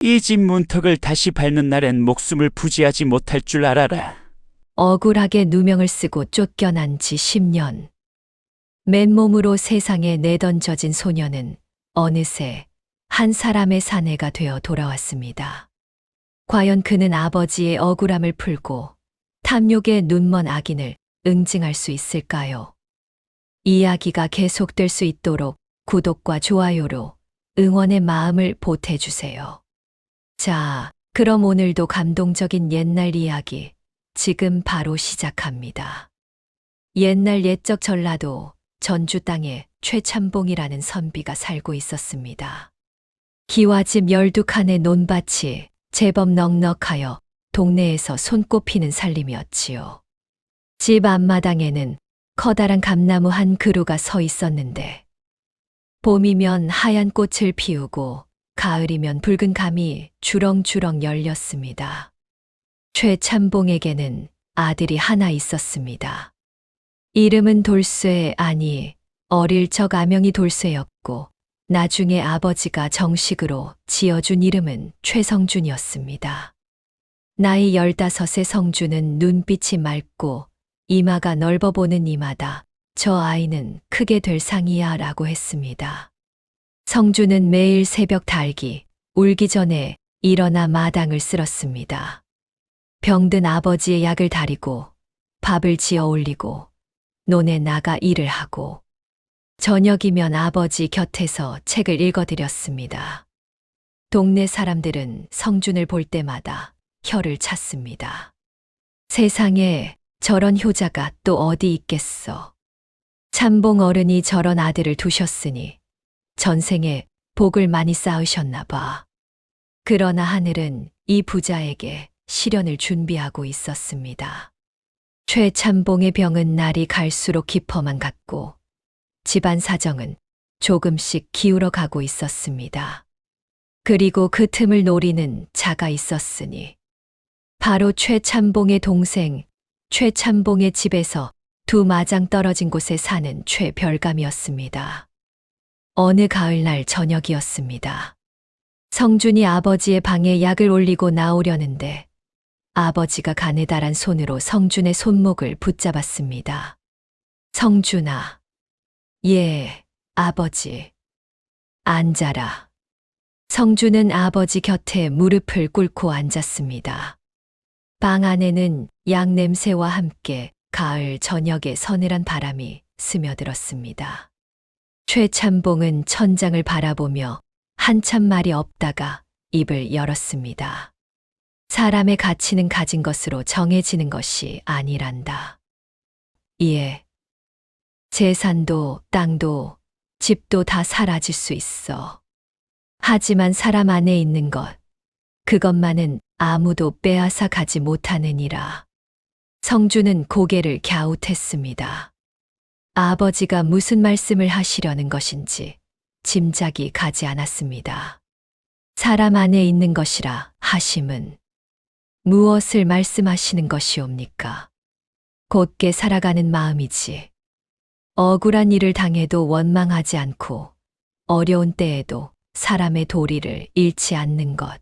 이 집 문턱을 다시 밟는 날엔 목숨을 부지하지 못할 줄 알아라. 억울하게 누명을 쓰고 쫓겨난 지 10년. 맨몸으로 세상에 내던져진 소녀는 어느새 한 사람의 사내가 되어 돌아왔습니다. 과연 그는 아버지의 억울함을 풀고 탐욕의 눈먼 악인을 응징할 수 있을까요? 이야기가 계속될 수 있도록 구독과 좋아요로 응원의 마음을 보태주세요. 자, 그럼 오늘도 감동적인 옛날 이야기 지금 바로 시작합니다. 옛날 옛적 전라도 전주 땅에 최참봉이라는 선비가 살고 있었습니다. 기와집 12칸의 논밭이 제법 넉넉하여 동네에서 손꼽히는 살림이었지요. 집 앞마당에는 커다란 감나무 한 그루가 서 있었는데 봄이면 하얀 꽃을 피우고 가을이면 붉은 감이 주렁주렁 열렸습니다. 최참봉에게는 아들이 하나 있었습니다. 이름은 돌쇠, 아니 어릴 적 아명이 돌쇠였고 나중에 아버지가 정식으로 지어준 이름은 최성준이었습니다. 나이 15의 성준은 눈빛이 맑고 이마가 넓어 보는 이마다. 저 아이는 크게 될 상이야 라고 했습니다. 성준은 매일 새벽 달기, 울기 전에 일어나 마당을 쓸었습니다. 병든 아버지의 약을 다리고 밥을 지어 올리고 논에 나가 일을 하고 저녁이면 아버지 곁에서 책을 읽어드렸습니다. 동네 사람들은 성준을 볼 때마다 혀를 찼습니다. 세상에 저런 효자가 또 어디 있겠어. 참봉 어른이 저런 아들을 두셨으니 전생에 복을 많이 쌓으셨나 봐. 그러나 하늘은 이 부자에게 시련을 준비하고 있었습니다. 최참봉의 병은 날이 갈수록 깊어만 갔고 집안 사정은 조금씩 기울어 가고 있었습니다. 그리고 그 틈을 노리는 자가 있었으니 바로 최참봉의 동생 최참봉의 집에서 2마장 떨어진 곳에 사는 최별감이었습니다. 어느 가을날 저녁이었습니다. 성준이 아버지의 방에 약을 올리고 나오려는데 아버지가 가느다란 손으로 성준의 손목을 붙잡았습니다. 성준아. 예, 아버지. 앉아라. 성준은 아버지 곁에 무릎을 꿇고 앉았습니다. 방 안에는 약 냄새와 함께 가을 저녁의 서늘한 바람이 스며들었습니다. 최참봉은 천장을 바라보며 한참 말이 없다가 입을 열었습니다. 사람의 가치는 가진 것으로 정해지는 것이 아니란다. 예. 재산도 땅도 집도 다 사라질 수 있어. 하지만 사람 안에 있는 것, 그것만은 아무도 빼앗아 가지 못하느니라. 성준은 고개를 갸웃했습니다. 아버지가 무슨 말씀을 하시려는 것인지 짐작이 가지 않았습니다. 사람 안에 있는 것이라 하심은 무엇을 말씀하시는 것이옵니까? 곧게 살아가는 마음이지. 억울한 일을 당해도 원망하지 않고 어려운 때에도 사람의 도리를 잃지 않는 것.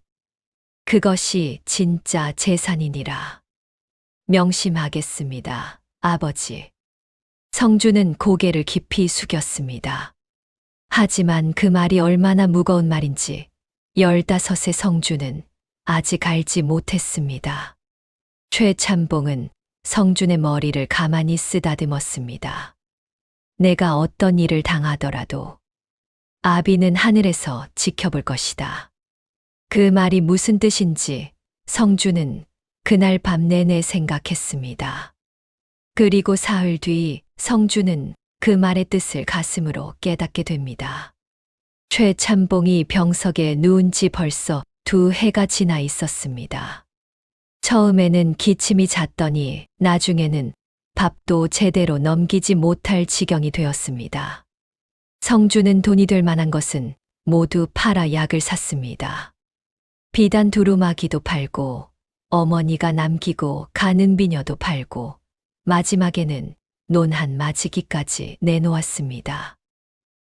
그것이 진짜 재산이니라. 명심하겠습니다, 아버지. 성준은 고개를 깊이 숙였습니다. 하지만 그 말이 얼마나 무거운 말인지 15의 성준은 아직 알지 못했습니다. 최참봉은 성준의 머리를 가만히 쓰다듬었습니다. 내가 어떤 일을 당하더라도 아비는 하늘에서 지켜볼 것이다. 그 말이 무슨 뜻인지 성준은 그날 밤 내내 생각했습니다. 그리고 사흘 뒤 성준은 그 말의 뜻을 가슴으로 깨닫게 됩니다. 최참봉이 병석에 누운 지 벌써 2해가 지나 있었습니다. 처음에는 기침이 잦더니 나중에는 밥도 제대로 넘기지 못할 지경이 되었습니다. 성준은 돈이 될 만한 것은 모두 팔아 약을 샀습니다. 비단 두루마기도 팔고 어머니가 남기고 가는 비녀도 팔고 마지막에는 논 한 마지기까지 내놓았습니다.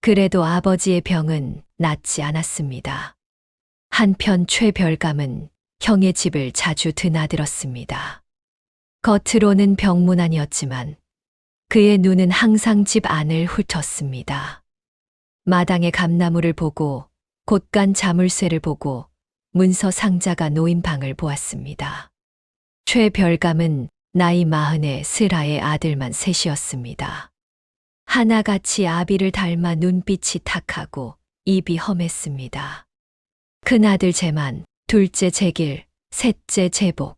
그래도 아버지의 병은 낫지 않았습니다. 한편 최별감은 형의 집을 자주 드나들었습니다. 겉으로는 병문안이었지만 그의 눈은 항상 집 안을 훑었습니다. 마당의 감나무를 보고 곳간 자물쇠를 보고 문서 상자가 놓인 방을 보았습니다. 최별감은 나이 40에 슬하의 아들만 셋이었습니다. 하나같이 아비를 닮아 눈빛이 탁하고 입이 험했습니다. 큰아들 재만, 둘째 재길, 셋째 재복.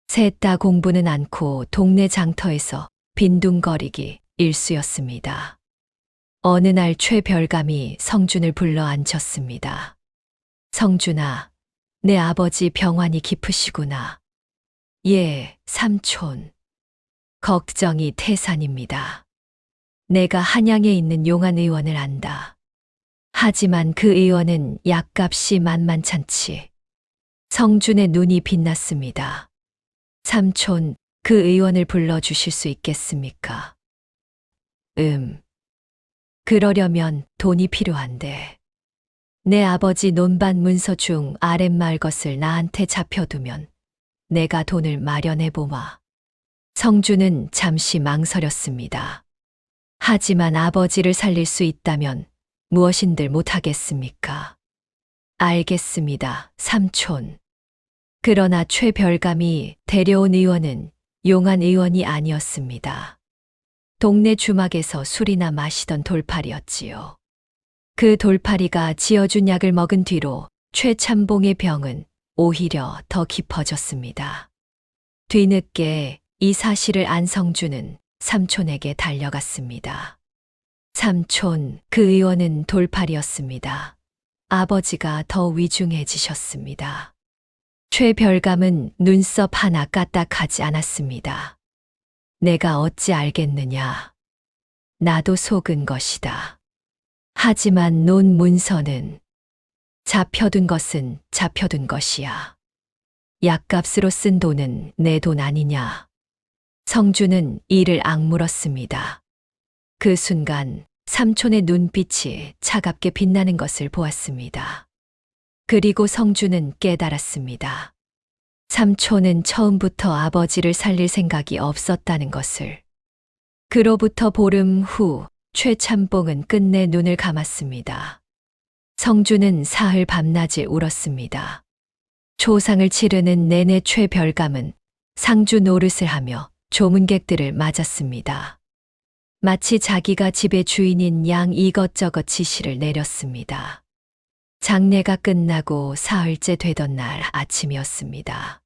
셋 다 공부는 않고 동네 장터에서 빈둥거리기 일쑤였습니다. 어느 날 최별감이 성준을 불러 앉혔습니다. 성준아, 내 아버지 병환이 깊으시구나. 예, 삼촌. 걱정이 태산입니다. 내가 한양에 있는 용한 의원을 안다. 하지만 그 의원은 약값이 만만찮지. 성준의 눈이 빛났습니다. 삼촌, 그 의원을 불러주실 수 있겠습니까? 그러려면 돈이 필요한데. 내 아버지 논밭 문서 중 아랫마을 것을 나한테 잡혀두면 내가 돈을 마련해보마. 성준은 잠시 망설였습니다. 하지만 아버지를 살릴 수 있다면 무엇인들 못하겠습니까? 알겠습니다, 삼촌. 그러나 최별감이 데려온 의원은 용한 의원이 아니었습니다. 동네 주막에서 술이나 마시던 돌팔이었지요. 그 돌팔이가 지어준 약을 먹은 뒤로 최참봉의 병은 오히려 더 깊어졌습니다. 뒤늦게 이 사실을 안 성준은 삼촌에게 달려갔습니다. 삼촌, 그 의원은 돌팔이었습니다. 아버지가 더 위중해지셨습니다. 최별감은 눈썹 하나 까딱하지 않았습니다. 내가 어찌 알겠느냐. 나도 속은 것이다. 하지만 논 문서는 잡혀둔 것은 잡혀둔 것이야. 약값으로 쓴 돈은 내 돈 아니냐. 성준은 이를 악물었습니다. 그 순간 삼촌의 눈빛이 차갑게 빛나는 것을 보았습니다. 그리고 성준은 깨달았습니다. 삼촌은 처음부터 아버지를 살릴 생각이 없었다는 것을. 그로부터 보름 후 최참봉은 끝내 눈을 감았습니다. 성준은 사흘 밤낮이 울었습니다. 초상을 치르는 내내 최별감은 상주 노릇을 하며 조문객들을 맞았습니다. 마치 자기가 집의 주인인 양 이것저것 지시를 내렸습니다. 장례가 끝나고 사흘째 되던 날 아침이었습니다.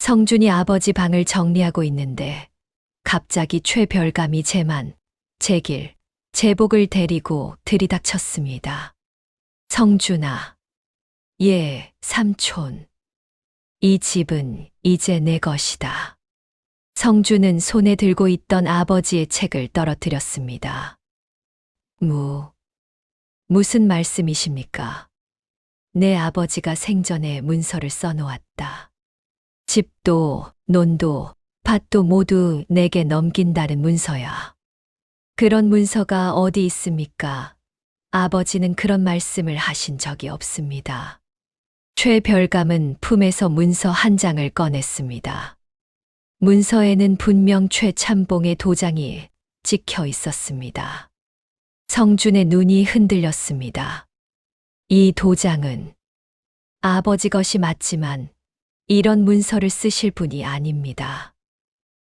성준이 아버지 방을 정리하고 있는데 갑자기 최별감이 재만, 재길, 재복을 데리고 들이닥쳤습니다. 성준아. 예, 삼촌. 이 집은 이제 내 것이다. 성준은 손에 들고 있던 아버지의 책을 떨어뜨렸습니다. 무슨 말씀이십니까? 내 아버지가 생전에 문서를 써놓았다. 집도, 논도, 밭도 모두 내게 넘긴다는 문서야. 그런 문서가 어디 있습니까? 아버지는 그런 말씀을 하신 적이 없습니다. 최별감은 품에서 문서 한 장을 꺼냈습니다. 문서에는 분명 최참봉의 도장이 찍혀 있었습니다. 성준의 눈이 흔들렸습니다. 이 도장은 아버지 것이 맞지만 이런 문서를 쓰실 분이 아닙니다.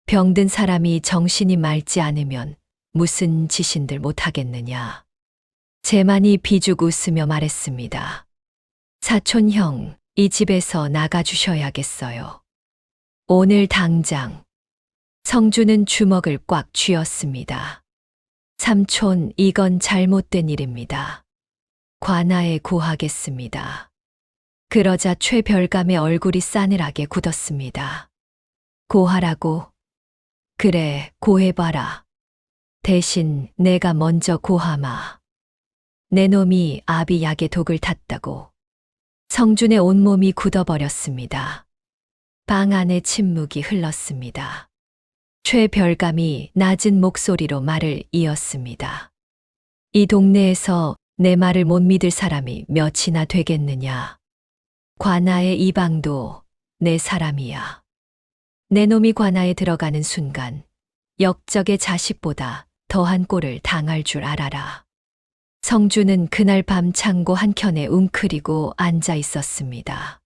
병든 사람이 정신이 맑지 않으면 무슨 짓인들 못하겠느냐. 재만이 비죽 웃으며 말했습니다. 사촌 형, 이 집에서 나가주셔야겠어요. 오늘 당장. 성준은 주먹을 꽉 쥐었습니다. 삼촌, 이건 잘못된 일입니다. 관아에 고하겠습니다. 그러자 최별감의 얼굴이 싸늘하게 굳었습니다. 고하라고? 그래, 고해봐라. 대신 내가 먼저 고하마. 내 놈이 아비 약에 독을 탔다고. 성준의 온몸이 굳어버렸습니다. 방 안에 침묵이 흘렀습니다. 최별감이 낮은 목소리로 말을 이었습니다. 이 동네에서 내 말을 못 믿을 사람이 몇이나 되겠느냐. 관아의 이방도 내 사람이야. 내 놈이 관아에 들어가는 순간 역적의 자식보다 더한 꼴을 당할 줄 알아라. 성주는 그날 밤 창고 한켠에 웅크리고 앉아 있었습니다.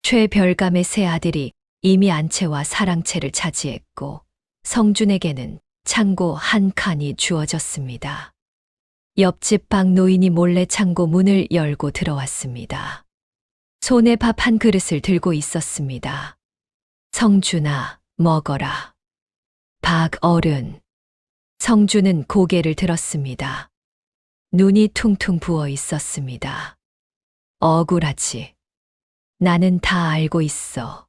최별감의 세 아들이 이미 안채와 사랑채를 차지했고 성준에게는 창고 한 칸이 주어졌습니다. 옆집 방 노인이 몰래 창고 문을 열고 들어왔습니다. 손에 밥 한 그릇을 들고 있었습니다. 성준아, 먹어라. 박 어른. 성준은 고개를 들었습니다. 눈이 퉁퉁 부어 있었습니다. 억울하지. 나는 다 알고 있어.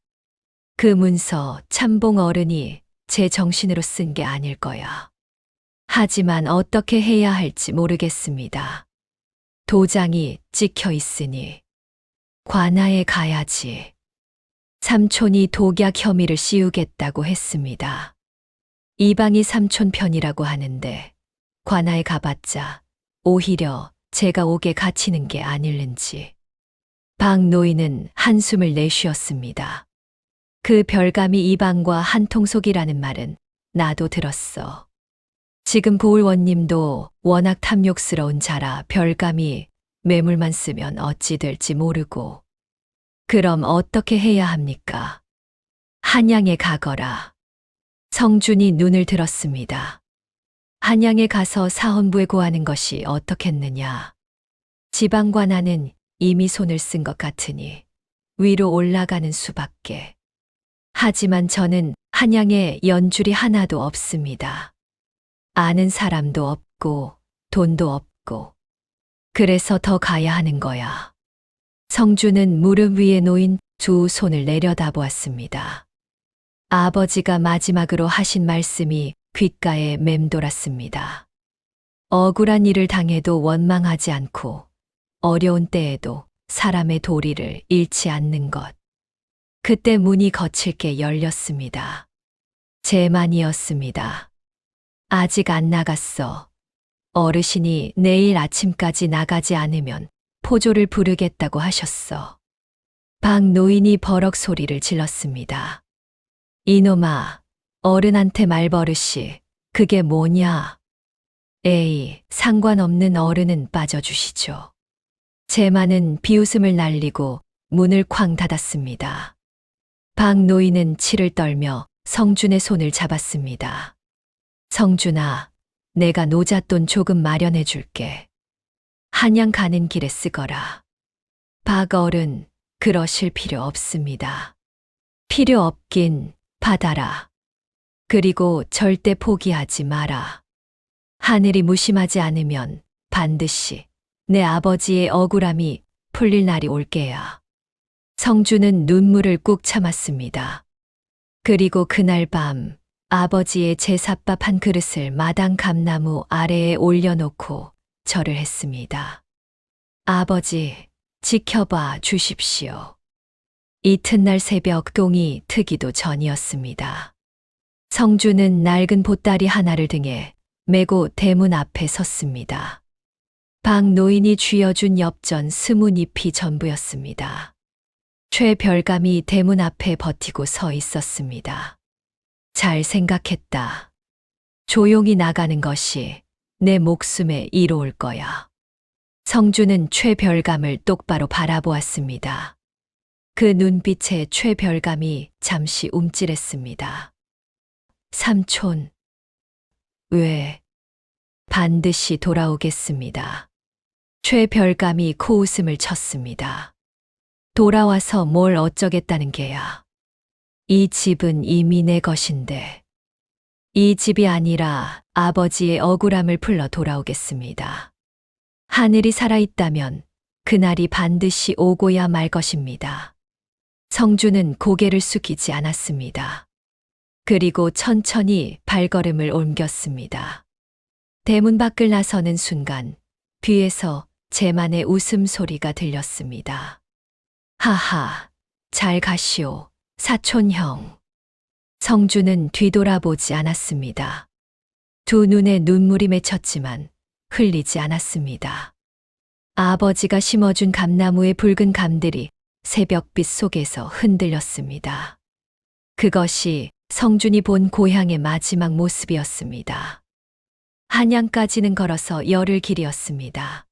그 문서 참봉 어른이 제 정신으로 쓴 게 아닐 거야. 하지만 어떻게 해야 할지 모르겠습니다. 도장이 찍혀 있으니 관아에 가야지. 삼촌이 독약 혐의를 씌우겠다고 했습니다. 이방이 삼촌 편이라고 하는데 관아에 가봤자 오히려 제가 옥에 갇히는 게 아닐는지. 박 노인은 한숨을 내쉬었습니다. 그 별감이 이방과 한통속이라는 말은 나도 들었어. 지금 고을원님도 워낙 탐욕스러운 자라 별감이 매물만 쓰면 어찌 될지 모르고. 그럼 어떻게 해야 합니까? 한양에 가거라. 성준이 눈을 들었습니다. 한양에 가서 사헌부에 고하는 것이 어떻겠느냐. 지방관아는 이미 손을 쓴 것 같으니 위로 올라가는 수밖에. 하지만 저는 한양에 연줄이 하나도 없습니다. 아는 사람도 없고 돈도 없고. 그래서 더 가야 하는 거야. 성주는 무릎 위에 놓인 두 손을 내려다보았습니다. 아버지가 마지막으로 하신 말씀이 귓가에 맴돌았습니다. 억울한 일을 당해도 원망하지 않고 어려운 때에도 사람의 도리를 잃지 않는 것. 그때 문이 거칠게 열렸습니다. 제 맘이었습니다. 아직 안 나갔어. 어르신이 내일 아침까지 나가지 않으면 포조를 부르겠다고 하셨어. 박 노인이 버럭 소리를 질렀습니다. 이놈아, 어른한테 말버릇이 그게 뭐냐? 에이, 상관없는 어른은 빠져주시죠. 제만은 비웃음을 날리고 문을 쾅 닫았습니다. 박 노인은 치를 떨며 성준의 손을 잡았습니다. 성준아, 내가 노잣돈 조금 마련해 줄게. 한양 가는 길에 쓰거라. 박 어른, 그러실 필요 없습니다. 필요 없긴 받아라. 그리고 절대 포기하지 마라. 하늘이 무심하지 않으면 반드시 내 아버지의 억울함이 풀릴 날이 올 게야. 성주는 눈물을 꾹 참았습니다. 그리고 그날 밤 아버지의 제삿밥 한 그릇을 마당 감나무 아래에 올려놓고 절을 했습니다. 아버지, 지켜봐 주십시오. 이튿날 새벽 동이 트기도 전이었습니다. 성주는 낡은 보따리 하나를 등에 메고 대문 앞에 섰습니다. 박 노인이 쥐어준 엽전 20잎이 전부였습니다. 최별감이 대문 앞에 버티고 서 있었습니다. 잘 생각했다. 조용히 나가는 것이 내 목숨에 이로울 거야. 성주는 최별감을 똑바로 바라보았습니다. 그 눈빛에 최별감이 잠시 움찔했습니다. 삼촌, 왜? 반드시 돌아오겠습니다. 최별감이 코웃음을 쳤습니다. 돌아와서 뭘 어쩌겠다는 게야. 이 집은 이미 내 것인데. 이 집이 아니라 아버지의 억울함을 풀러 돌아오겠습니다. 하늘이 살아있다면 그날이 반드시 오고야 말 것입니다. 성주는 고개를 숙이지 않았습니다. 그리고 천천히 발걸음을 옮겼습니다. 대문 밖을 나서는 순간 뒤에서 제만의 웃음소리가 들렸습니다. 하하, 잘 가시오, 사촌형. 성주는 뒤돌아보지 않았습니다. 두 눈에 눈물이 맺혔지만 흘리지 않았습니다. 아버지가 심어준 감나무의 붉은 감들이 새벽빛 속에서 흔들렸습니다. 그것이 성준이 본 고향의 마지막 모습이었습니다. 한양까지는 걸어서 열흘 길이었습니다.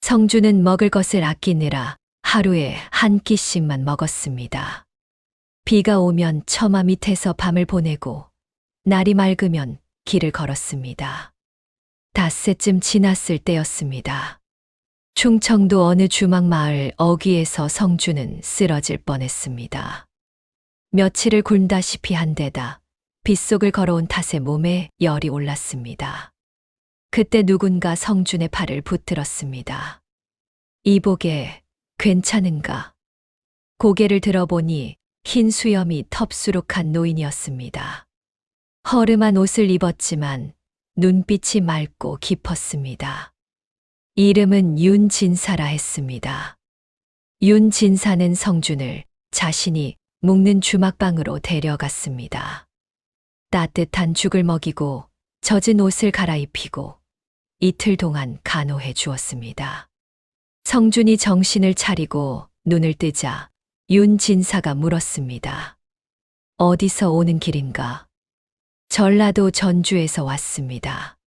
성준은 먹을 것을 아끼느라 하루에 한 끼씩만 먹었습니다. 비가 오면 처마 밑에서 밤을 보내고 날이 맑으면 길을 걸었습니다. 닷새쯤 지났을 때였습니다. 충청도 어느 주막 마을 어귀에서 성준은 쓰러질 뻔했습니다. 며칠을 굶다시피 한 데다 빗속을 걸어온 탓에 몸에 열이 올랐습니다. 그때 누군가 성준의 팔을 붙들었습니다. 이보게, 괜찮은가? 고개를 들어보니 흰 수염이 텁수룩한 노인이었습니다. 허름한 옷을 입었지만 눈빛이 맑고 깊었습니다. 이름은 윤진사라 했습니다. 윤진사는 성준을 자신이 묵는 주막방으로 데려갔습니다. 따뜻한 죽을 먹이고 젖은 옷을 갈아입히고 이틀 동안 간호해 주었습니다. 성준이 정신을 차리고 눈을 뜨자 윤진사가 물었습니다. 어디서 오는 길인가? 전라도 전주에서 왔습니다.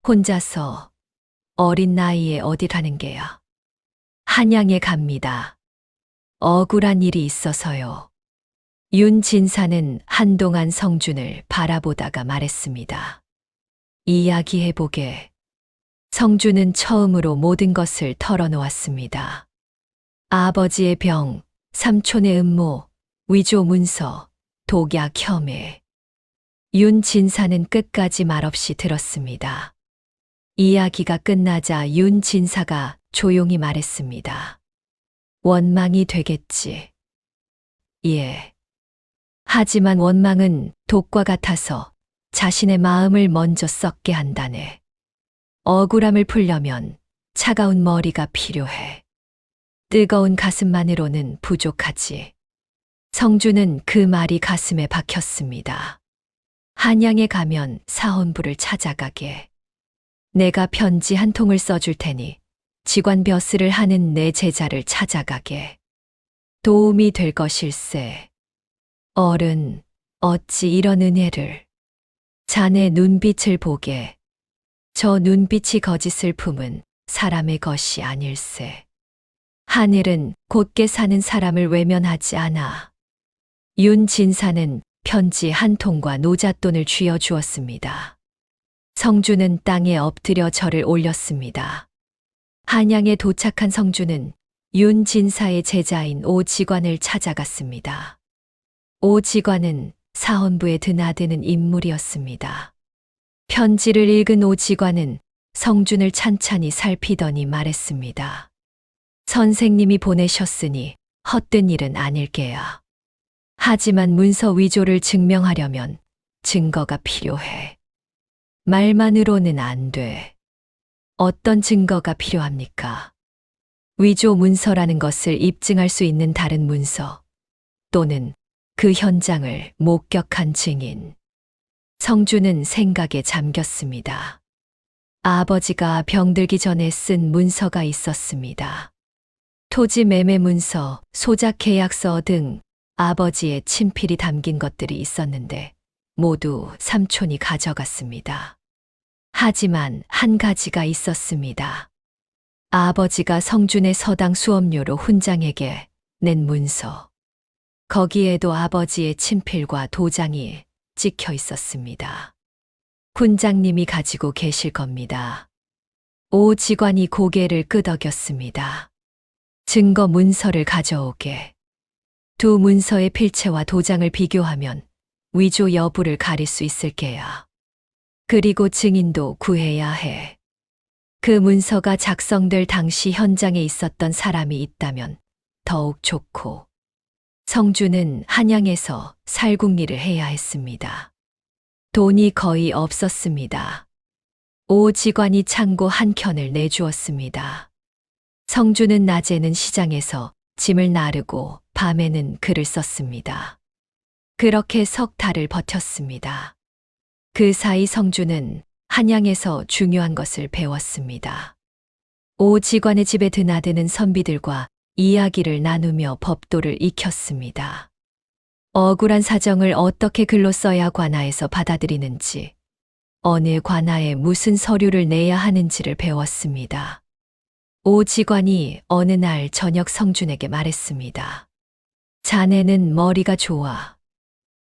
혼자서 어린 나이에 어디 가는 게야? 한양에 갑니다. 억울한 일이 있어서요. 윤진사는 한동안 성준을 바라보다가 말했습니다. 이야기해보게. 성준은 처음으로 모든 것을 털어놓았습니다. 아버지의 병, 삼촌의 음모, 위조 문서, 독약 혐의. 윤진사는 끝까지 말없이 들었습니다. 이야기가 끝나자 윤진사가 조용히 말했습니다. 원망이 되겠지. 예. 하지만 원망은 독과 같아서 자신의 마음을 먼저 썩게 한다네. 억울함을 풀려면 차가운 머리가 필요해. 뜨거운 가슴만으로는 부족하지. 성준은 그 말이 가슴에 박혔습니다. 한양에 가면 사헌부를 찾아가게. 내가 편지 한 통을 써줄 테니 직관 벼슬을 하는 내 제자를 찾아가게. 도움이 될 것일세. 어른, 어찌 이런 은혜를. 자네 눈빛을 보게. 저 눈빛이 거짓을 품은 사람의 것이 아닐세. 하늘은 곧게 사는 사람을 외면하지 않아. 윤진사는 편지 한 통과 노잣돈을 쥐어 주었습니다. 성준은 땅에 엎드려 절을 올렸습니다. 한양에 도착한 성준은 윤진사의 제자인 오지관을 찾아갔습니다. 오지관은 사헌부에 드나드는 인물이었습니다. 편지를 읽은 오지관은 성준을 찬찬히 살피더니 말했습니다. 선생님이 보내셨으니 헛된 일은 아닐게야. 하지만 문서 위조를 증명하려면 증거가 필요해. 말만으로는 안 돼. 어떤 증거가 필요합니까? 위조 문서라는 것을 입증할 수 있는 다른 문서 또는 그 현장을 목격한 증인. 성준은 생각에 잠겼습니다. 아버지가 병들기 전에 쓴 문서가 있었습니다. 토지 매매 문서, 소작 계약서 등 아버지의 친필이 담긴 것들이 있었는데 모두 삼촌이 가져갔습니다. 하지만 한 가지가 있었습니다. 아버지가 성준의 서당 수업료로 훈장에게 낸 문서. 거기에도 아버지의 친필과 도장이 찍혀 있었습니다. 훈장님이 가지고 계실 겁니다. 오 지관이 고개를 끄덕였습니다. 증거 문서를 가져오게. 두 문서의 필체와 도장을 비교하면 위조 여부를 가릴 수 있을 게야. 그리고 증인도 구해야 해. 그 문서가 작성될 당시 현장에 있었던 사람이 있다면 더욱 좋고. 성준은 한양에서 살궁리를 해야 했습니다. 돈이 거의 없었습니다. 오 지관이 창고 한 켠을 내주었습니다. 성준은 낮에는 시장에서 짐을 나르고 밤에는 글을 썼습니다. 그렇게 석 달을 버텼습니다. 그 사이 성준은 한양에서 중요한 것을 배웠습니다. 오 지관의 집에 드나드는 선비들과 이야기를 나누며 법도를 익혔습니다. 억울한 사정을 어떻게 글로 써야 관아에서 받아들이는지, 어느 관아에 무슨 서류를 내야 하는지를 배웠습니다. 오 지관이 어느 날 저녁 성준에게 말했습니다. 자네는 머리가 좋아.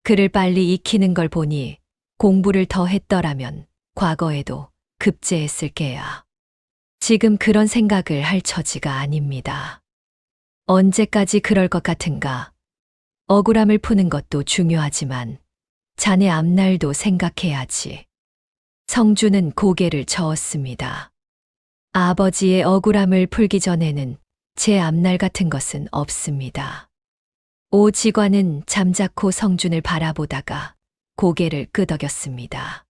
글을 빨리 익히는 걸 보니 공부를 더 했더라면 과거에도 급제했을 게야. 지금 그런 생각을 할 처지가 아닙니다. 언제까지 그럴 것 같은가? 억울함을 푸는 것도 중요하지만 자네 앞날도 생각해야지. 성준은 고개를 저었습니다. 아버지의 억울함을 풀기 전에는 제 앞날 같은 것은 없습니다. 오 지관은 잠자코 성준을 바라보다가 고개를 끄덕였습니다.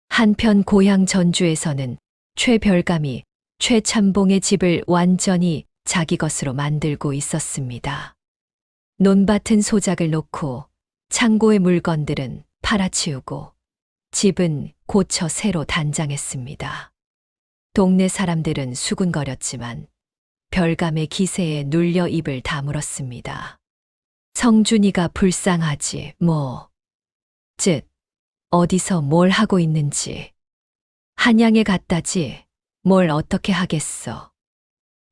한편 고향 전주에서는 최별감이 최참봉의 집을 완전히 자기 것으로 만들고 있었습니다. 논밭은 소작을 놓고 창고의 물건들은 팔아치우고 집은 고쳐 새로 단장했습니다. 동네 사람들은 수군거렸지만 별감의 기세에 눌려 입을 다물었습니다. 성준이가 불쌍하지 뭐. 즉, 어디서 뭘 하고 있는지. 한양에 갔다지 뭘 어떻게 하겠어.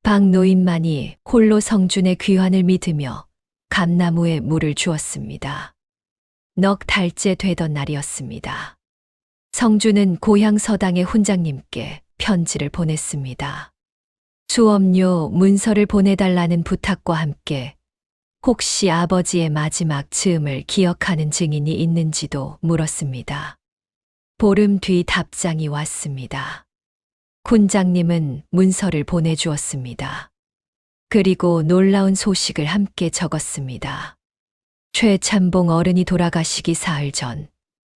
박 노인만이 홀로 성준의 귀환을 믿으며 감나무에 물을 주었습니다. 넉 달째 되던 날이었습니다. 성준은 고향 서당의 훈장님께 편지를 보냈습니다. 수업료 문서를 보내달라는 부탁과 함께 혹시 아버지의 마지막 즈음을 기억하는 증인이 있는지도 물었습니다. 보름 뒤 답장이 왔습니다. 훈장님은 문서를 보내주었습니다. 그리고 놀라운 소식을 함께 적었습니다. 최참봉 어른이 돌아가시기 사흘 전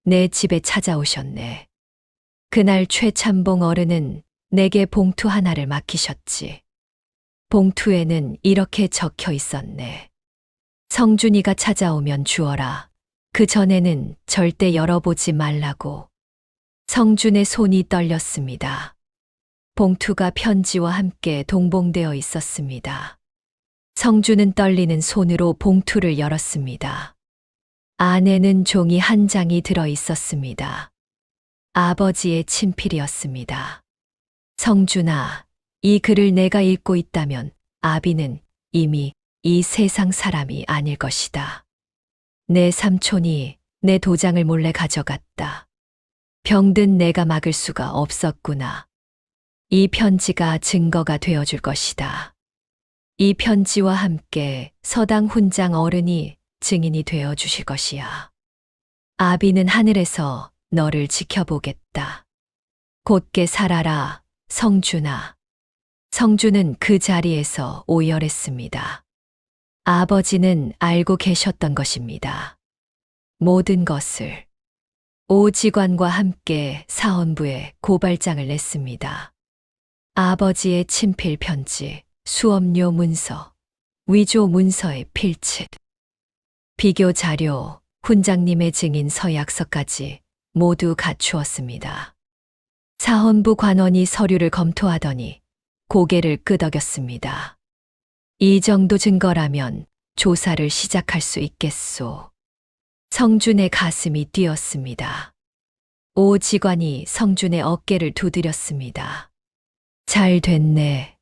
내 집에 찾아오셨네. 그날 최참봉 어른은 내게 봉투 하나를 맡기셨지. 봉투에는 이렇게 적혀 있었네. 성준이가 찾아오면 주어라. 그 전에는 절대 열어보지 말라고. 성준의 손이 떨렸습니다. 봉투가 편지와 함께 동봉되어 있었습니다. 성준은 떨리는 손으로 봉투를 열었습니다. 안에는 종이 한 장이 들어 있었습니다. 아버지의 친필이었습니다. 성준아, 이 글을 내가 읽고 있다면 아비는 이미 이 세상 사람이 아닐 것이다. 내 삼촌이 내 도장을 몰래 가져갔다. 병든 내가 막을 수가 없었구나. 이 편지가 증거가 되어줄 것이다. 이 편지와 함께 서당 훈장 어른이 증인이 되어 주실 것이야. 아비는 하늘에서 너를 지켜보겠다. 곧게 살아라, 성준아. 성준은 그 자리에서 오열했습니다. 아버지는 알고 계셨던 것입니다. 모든 것을. 오 지관과 함께 사헌부에 고발장을 냈습니다. 아버지의 친필 편지, 수업료 문서, 위조 문서의 필체, 비교 자료, 훈장님의 증인 서약서까지 모두 갖추었습니다. 사헌부 관원이 서류를 검토하더니 고개를 끄덕였습니다. 이 정도 증거라면 조사를 시작할 수 있겠소. 성준의 가슴이 뛰었습니다. 오 지관이 성준의 어깨를 두드렸습니다. 잘 됐네.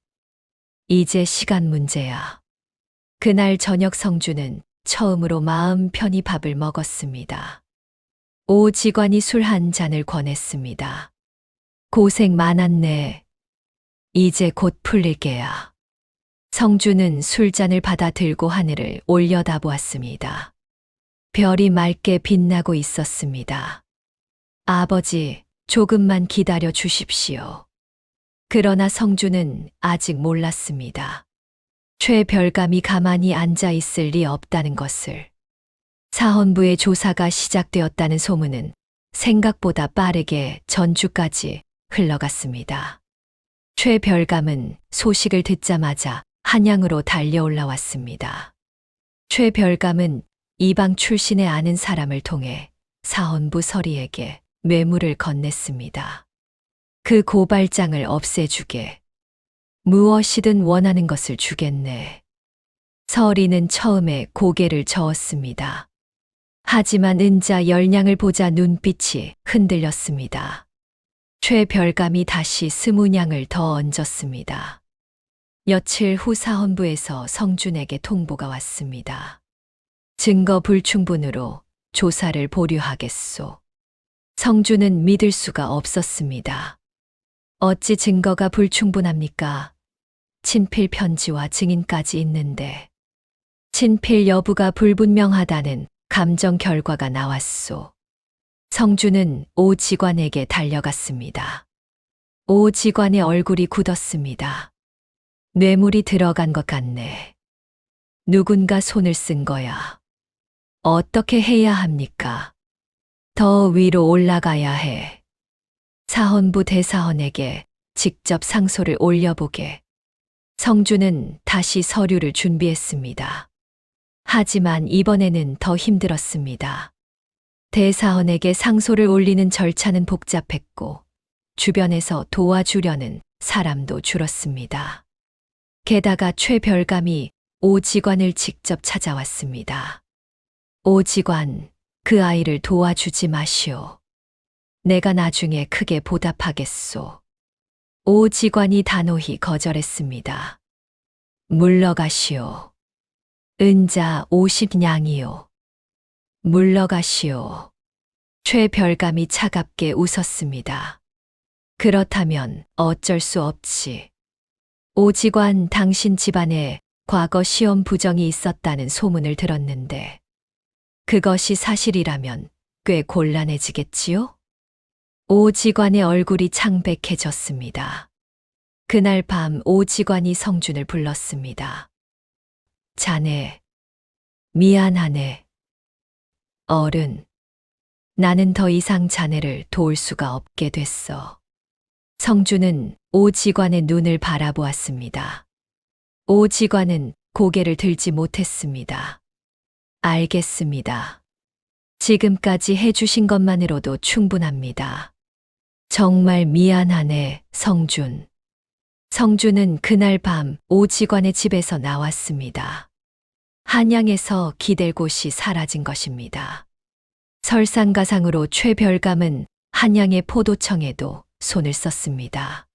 이제 시간 문제야. 그날 저녁 성준은 처음으로 마음 편히 밥을 먹었습니다. 오 지관이 술 한 잔을 권했습니다. 고생 많았네. 이제 곧 풀릴 게야. 성준은 술잔을 받아 들고 하늘을 올려다보았습니다. 별이 맑게 빛나고 있었습니다. 아버지, 조금만 기다려 주십시오. 그러나 성준은 아직 몰랐습니다. 최별감이 가만히 앉아 있을 리 없다는 것을. 사헌부의 조사가 시작되었다는 소문은 생각보다 빠르게 전주까지 흘러갔습니다. 최별감은 소식을 듣자마자 한양으로 달려 올라왔습니다. 최별감은 이방 출신의 아는 사람을 통해 사헌부 서리에게 뇌물을 건넸습니다. 그 고발장을 없애주게. 무엇이든 원하는 것을 주겠네. 서리는 처음에 고개를 저었습니다. 하지만 은자 열량을 보자 눈빛이 흔들렸습니다. 최별감이 다시 20냥을 더 얹었습니다. 며칠 후 사헌부에서 성준에게 통보가 왔습니다. 증거 불충분으로 조사를 보류하겠소. 성준은 믿을 수가 없었습니다. 어찌 증거가 불충분합니까? 친필 편지와 증인까지 있는데. 친필 여부가 불분명하다는 감정 결과가 나왔소. 성준은 오 지관에게 달려갔습니다. 오 지관의 얼굴이 굳었습니다. 뇌물이 들어간 것 같네. 누군가 손을 쓴 거야. 어떻게 해야 합니까? 더 위로 올라가야 해. 사헌부 대사헌에게 직접 상소를 올려보게. 성준은 다시 서류를 준비했습니다. 하지만 이번에는 더 힘들었습니다. 대사헌에게 상소를 올리는 절차는 복잡했고 주변에서 도와주려는 사람도 줄었습니다. 게다가 최별감이 오 지관을 직접 찾아왔습니다. 오 지관, 그 아이를 도와주지 마시오. 내가 나중에 크게 보답하겠소. 오 지관이 단호히 거절했습니다. 물러가시오. 은자 50냥이요. 물러가시오. 최별감이 차갑게 웃었습니다. 그렇다면 어쩔 수 없지. 오지관, 당신 집안에 과거 시험 부정이 있었다는 소문을 들었는데 그것이 사실이라면 꽤 곤란해지겠지요? 오지관의 얼굴이 창백해졌습니다. 그날 밤 오지관이 성준을 불렀습니다. 자네, 미안하네. 어른, 나는 더 이상 자네를 도울 수가 없게 됐어. 성준은 오지관의 눈을 바라보았습니다. 오지관은 고개를 들지 못했습니다. 알겠습니다. 지금까지 해주신 것만으로도 충분합니다. 정말 미안하네, 성준. 성준은 그날 밤 오지관의 집에서 나왔습니다. 한양에서 기댈 곳이 사라진 것입니다. 설상가상으로 최별감은 한양의 포도청에도 손을 썼습니다.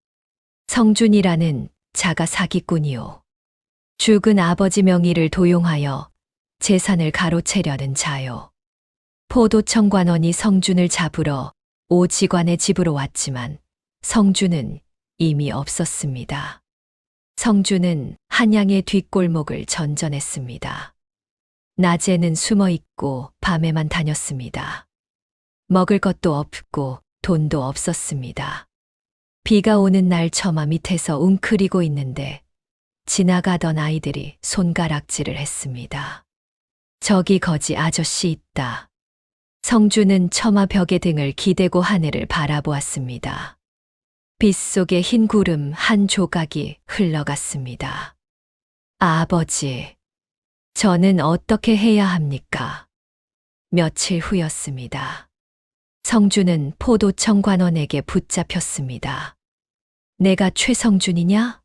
성준이라는 자가 사기꾼이요. 죽은 아버지 명의를 도용하여 재산을 가로채려는 자요. 포도청 관원이 성준을 잡으러 오지관의 집으로 왔지만 성준은 이미 없었습니다. 성준은 한양의 뒷골목을 전전했습니다. 낮에는 숨어 있고 밤에만 다녔습니다. 먹을 것도 없고 돈도 없었습니다. 비가 오는 날 처마 밑에서 웅크리고 있는데 지나가던 아이들이 손가락질을 했습니다. 저기 거지 아저씨 있다. 성준은 처마 벽에 등을 기대고 하늘을 바라보았습니다. 빗속에 흰 구름 한 조각이 흘러갔습니다. 아버지, 저는 어떻게 해야 합니까? 며칠 후였습니다. 성준은 포도청 관원에게 붙잡혔습니다. 내가 최성준이냐?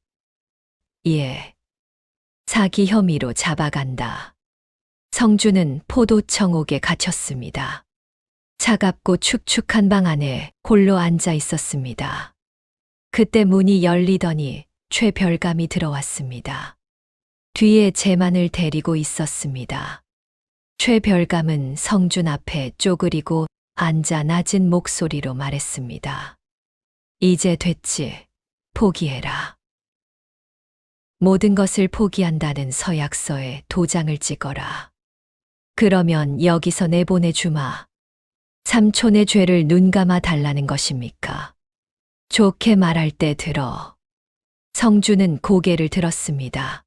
예. 사기 혐의로 잡아간다. 성준은 포도청 옥에 갇혔습니다. 차갑고 축축한 방 안에 홀로 앉아 있었습니다. 그때 문이 열리더니 최별감이 들어왔습니다. 뒤에 제만을 데리고 있었습니다. 최별감은 성준 앞에 쪼그리고 앉아 낮은 목소리로 말했습니다. 이제 됐지. 포기해라. 모든 것을 포기한다는 서약서에 도장을 찍어라. 그러면 여기서 내보내주마. 삼촌의 죄를 눈감아 달라는 것입니까? 좋게 말할 때 들어. 성준은 고개를 들었습니다.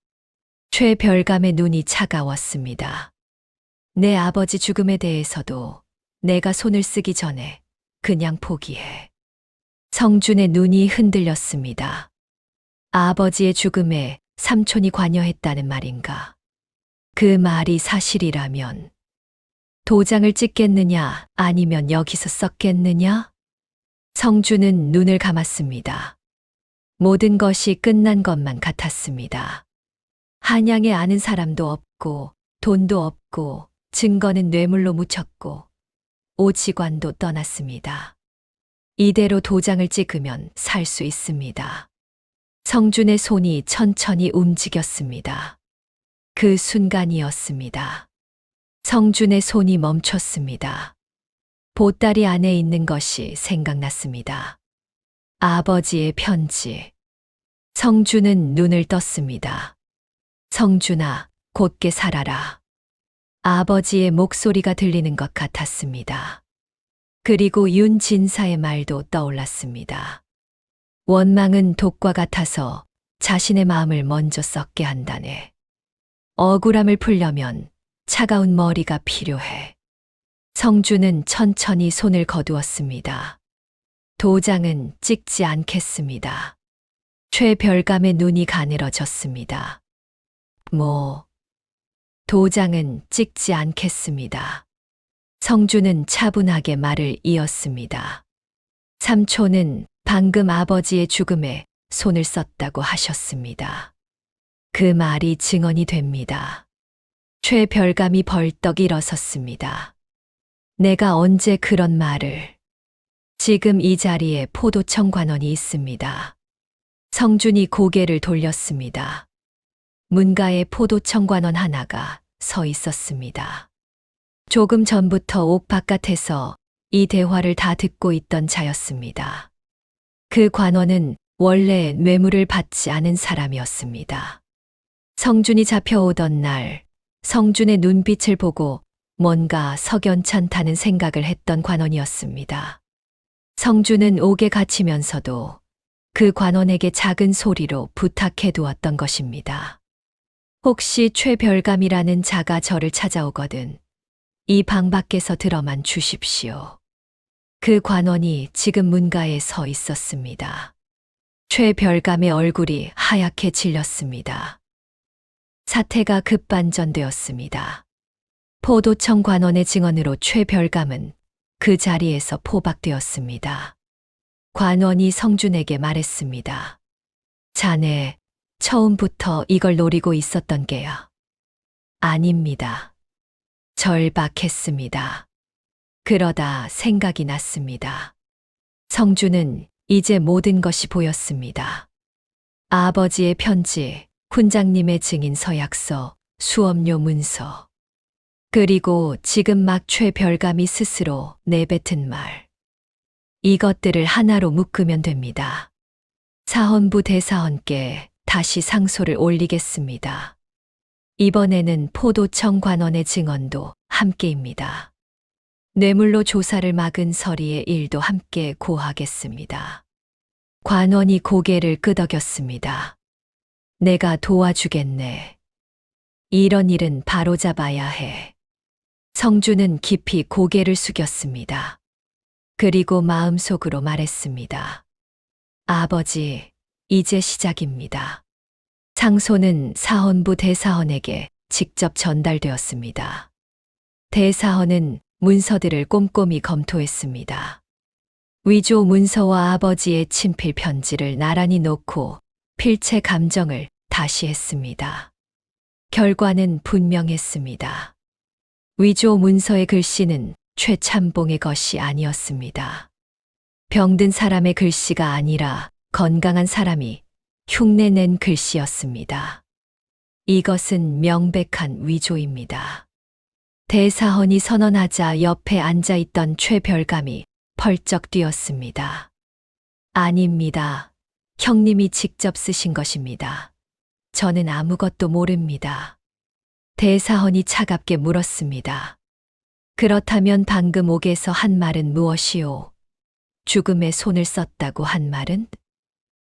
최별감의 눈이 차가웠습니다. 내 아버지 죽음에 대해서도 내가 손을 쓰기 전에 그냥 포기해. 성준의 눈이 흔들렸습니다. 아버지의 죽음에 삼촌이 관여했다는 말인가? 그 말이 사실이라면 도장을 찍겠느냐 아니면 여기서 썩겠느냐? 성준은 눈을 감았습니다. 모든 것이 끝난 것만 같았습니다. 한양에 아는 사람도 없고 돈도 없고 증거는 뇌물로 묻혔고 오직원도 떠났습니다. 이대로 도장을 찍으면 살 수 있습니다. 성준의 손이 천천히 움직였습니다. 그 순간이었습니다. 성준의 손이 멈췄습니다. 보따리 안에 있는 것이 생각났습니다. 아버지의 편지. 성준은 눈을 떴습니다. 성준아, 곧게 살아라. 아버지의 목소리가 들리는 것 같았습니다. 그리고 윤진사의 말도 떠올랐습니다. 원망은 독과 같아서 자신의 마음을 먼저 썩게 한다네. 억울함을 풀려면 차가운 머리가 필요해. 성준은 천천히 손을 거두었습니다. 도장은 찍지 않겠습니다. 최별감의 눈이 가늘어졌습니다. 도장은 찍지 않겠습니다. 성준은 차분하게 말을 이었습니다. 삼촌은 방금 아버지의 죽음에 손을 썼다고 하셨습니다. 그 말이 증언이 됩니다. 최별감이 벌떡 일어섰습니다. 내가 언제 그런 말을. 지금 이 자리에 포도청 관원이 있습니다. 성준이 고개를 돌렸습니다. 문가에 포도청 관원 하나가 서 있었습니다. 조금 전부터 옥 바깥에서 이 대화를 다 듣고 있던 자였습니다. 그 관원은 원래 뇌물을 받지 않은 사람이었습니다. 성준이 잡혀오던 날, 성준의 눈빛을 보고 뭔가 석연찮다는 생각을 했던 관원이었습니다. 성준은 옥에 갇히면서도 그 관원에게 작은 소리로 부탁해 두었던 것입니다. 혹시 최별감이라는 자가 저를 찾아오거든 이 방 밖에서 들어만 주십시오. 그 관원이 지금 문가에 서 있었습니다. 최별감의 얼굴이 하얗게 질렸습니다. 사태가 급반전되었습니다. 포도청 관원의 증언으로 최별감은 그 자리에서 포박되었습니다. 관원이 성준에게 말했습니다. 자네, 처음부터 이걸 노리고 있었던 게야. 아닙니다. 절박했습니다. 그러다 생각이 났습니다. 성준은 이제 모든 것이 보였습니다. 아버지의 편지, 훈장님의 증인 서약서, 수업료 문서, 그리고 지금 막 최별감이 스스로 내뱉은 말. 이것들을 하나로 묶으면 됩니다. 사헌부 대사헌께 다시 상소를 올리겠습니다. 이번에는 포도청 관원의 증언도 함께입니다. 뇌물로 조사를 막은 서리의 일도 함께 고하겠습니다. 관원이 고개를 끄덕였습니다. 내가 도와주겠네. 이런 일은 바로잡아야 해. 성준은 깊이 고개를 숙였습니다. 그리고 마음속으로 말했습니다. 아버지, 이제 시작입니다. 상소는 사헌부 대사헌에게 직접 전달되었습니다. 대사헌은 문서들을 꼼꼼히 검토했습니다. 위조 문서와 아버지의 친필 편지를 나란히 놓고 필체 감정을 다시 했습니다. 결과는 분명했습니다. 위조 문서의 글씨는 최참봉의 것이 아니었습니다. 병든 사람의 글씨가 아니라 건강한 사람이 흉내낸 글씨였습니다. 이것은 명백한 위조입니다. 대사헌이 선언하자 옆에 앉아있던 최별감이 펄쩍 뛰었습니다. 아닙니다. 형님이 직접 쓰신 것입니다. 저는 아무것도 모릅니다. 대사헌이 차갑게 물었습니다. 그렇다면 방금 옥에서 한 말은 무엇이오? 죽음에 손을 썼다고 한 말은?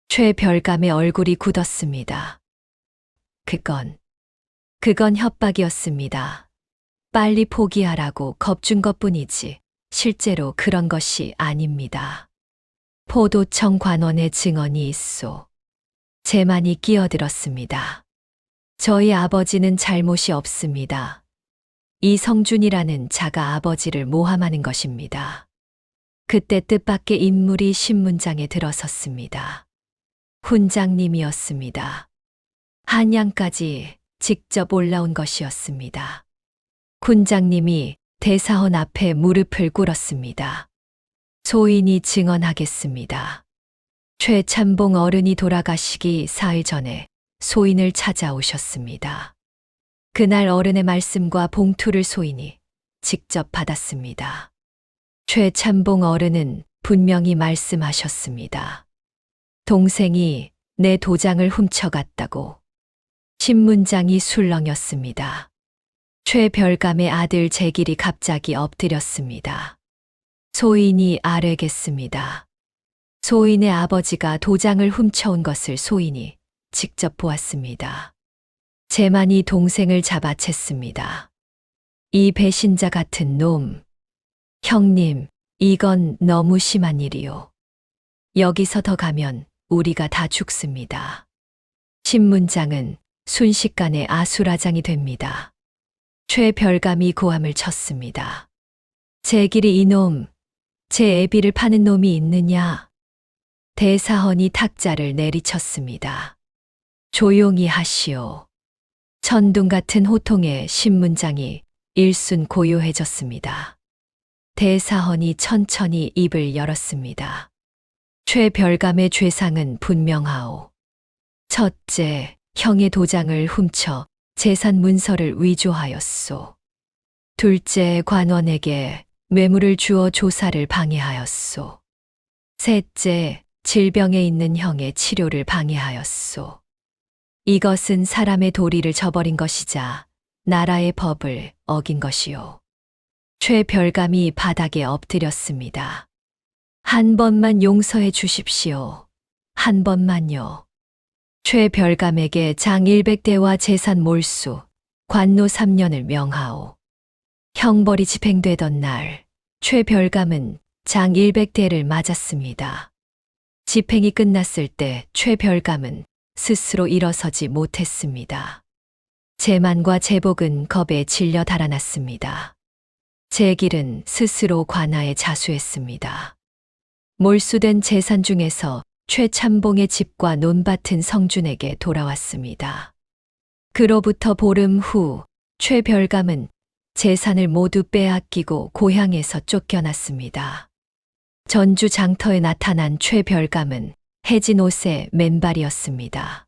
최별감의 얼굴이 굳었습니다. 그건 협박이었습니다. 빨리 포기하라고 겁준 것뿐이지 실제로 그런 것이 아닙니다. 포도청 관원의 증언이 있소. 제만이 끼어들었습니다. 저희 아버지는 잘못이 없습니다. 이 성준이라는 자가 아버지를 모함하는 것입니다. 그때 뜻밖의 인물이 신문장에 들어섰습니다. 훈장님이었습니다. 한양까지 직접 올라온 것이었습니다. 군장님이 대사원 앞에 무릎을 꿇었습니다. 소인이 증언하겠습니다. 최참봉 어른이 돌아가시기 4일 전에 소인을 찾아오셨습니다. 그날 어른의 말씀과 봉투를 소인이 직접 받았습니다. 최참봉 어른은 분명히 말씀하셨습니다. 동생이 내 도장을 훔쳐갔다고. 신문장이 술렁였습니다. 최별감의 아들 재길이 갑자기 엎드렸습니다. 소인이 아뢰겠습니다. 소인의 아버지가 도장을 훔쳐온 것을 소인이 직접 보았습니다. 재만이 동생을 잡아챘습니다. 이 배신자 같은 놈. 형님, 이건 너무 심한 일이요. 여기서 더 가면 우리가 다 죽습니다. 신문장은 순식간에 아수라장이 됩니다. 최별감이 고함을 쳤습니다. 재길이 이놈, 제 애비를 파는 놈이 있느냐? 대사헌이 탁자를 내리쳤습니다. 조용히 하시오. 천둥 같은 호통에 신문장이 일순 고요해졌습니다. 대사헌이 천천히 입을 열었습니다. 최별감의 죄상은 분명하오. 첫째, 형의 도장을 훔쳐 재산 문서를 위조하였소. 둘째, 관원에게 뇌물을 주어 조사를 방해하였소. 셋째, 질병에 있는 형의 치료를 방해하였소. 이것은 사람의 도리를 저버린 것이자 나라의 법을 어긴 것이요. 최별감이 바닥에 엎드렸습니다. 한 번만 용서해 주십시오. 한 번만요. 최별감에게 장 100대와 재산 몰수, 관노 3년을 명하오. 형벌이 집행되던 날, 최별감은 장 100대를 맞았습니다. 집행이 끝났을 때 최별감은 스스로 일어서지 못했습니다. 재만과 재복은 겁에 질려 달아났습니다. 재길은 스스로 관아에 자수했습니다. 몰수된 재산 중에서 최참봉의 집과 논밭은 성준에게 돌아왔습니다. 그로부터 보름 후 최별감은 재산을 모두 빼앗기고 고향에서 쫓겨났습니다. 전주 장터에 나타난 최별감은 해진 옷에 맨발이었습니다.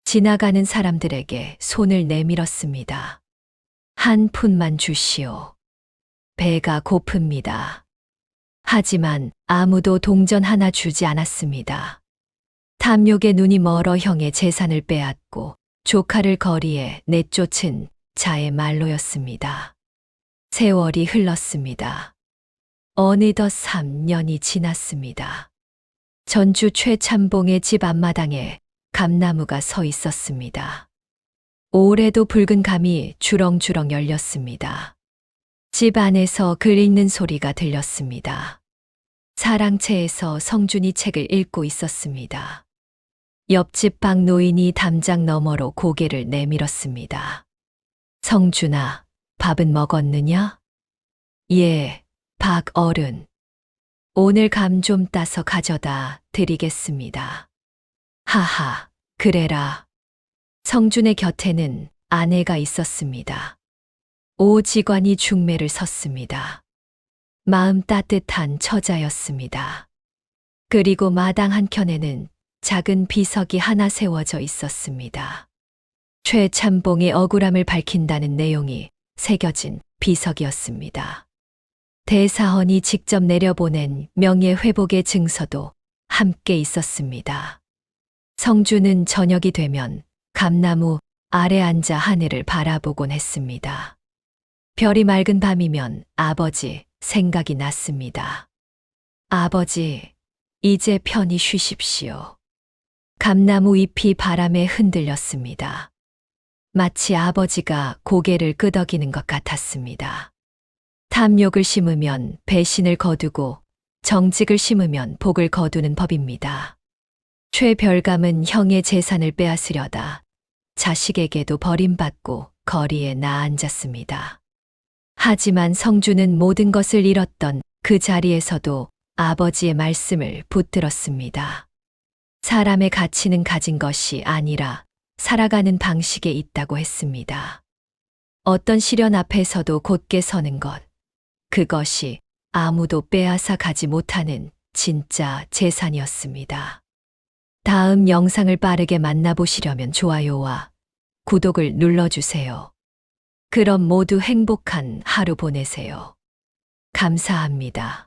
지나가는 사람들에게 손을 내밀었습니다. 한 푼만 주시오. 배가 고픕니다. 하지만 아무도 동전 하나 주지 않았습니다. 탐욕의 눈이 멀어 형의 재산을 빼앗고 조카를 거리에 내쫓은 자의 말로였습니다. 세월이 흘렀습니다. 어느덧 3년이 지났습니다. 전주 최참봉의 집 앞마당에 감나무가 서 있었습니다. 올해도 붉은 감이 주렁주렁 열렸습니다. 집 안에서 글 읽는 소리가 들렸습니다. 사랑채에서 성준이 책을 읽고 있었습니다. 옆집 방 노인이 담장 너머로 고개를 내밀었습니다. 성준아, 밥은 먹었느냐? 예, 박 어른. 오늘 감 좀 따서 가져다 드리겠습니다. 하하, 그래라. 성준의 곁에는 아내가 있었습니다. 오 직관이 중매를 섰습니다. 마음 따뜻한 처자였습니다. 그리고 마당 한켠에는 작은 비석이 하나 세워져 있었습니다. 최참봉의 억울함을 밝힌다는 내용이 새겨진 비석이었습니다. 대사헌이 직접 내려보낸 명예회복의 증서도 함께 있었습니다. 성준은 저녁이 되면 감나무 아래 앉아 하늘을 바라보곤 했습니다. 별이 맑은 밤이면 아버지 생각이 났습니다. 아버지, 이제 편히 쉬십시오. 감나무 잎이 바람에 흔들렸습니다. 마치 아버지가 고개를 끄덕이는 것 같았습니다. 탐욕을 심으면 배신을 거두고 정직을 심으면 복을 거두는 법입니다. 최별감은 형의 재산을 빼앗으려다 자식에게도 버림받고 거리에 나앉았습니다. 하지만 성준은 모든 것을 잃었던 그 자리에서도 아버지의 말씀을 붙들었습니다. 사람의 가치는 가진 것이 아니라 살아가는 방식에 있다고 했습니다. 어떤 시련 앞에서도 곧게 서는 것. 그것이 아무도 빼앗아 가지 못하는 진짜 재산이었습니다. 다음 영상을 빠르게 만나보시려면 좋아요와 구독을 눌러주세요. 그럼 모두 행복한 하루 보내세요. 감사합니다.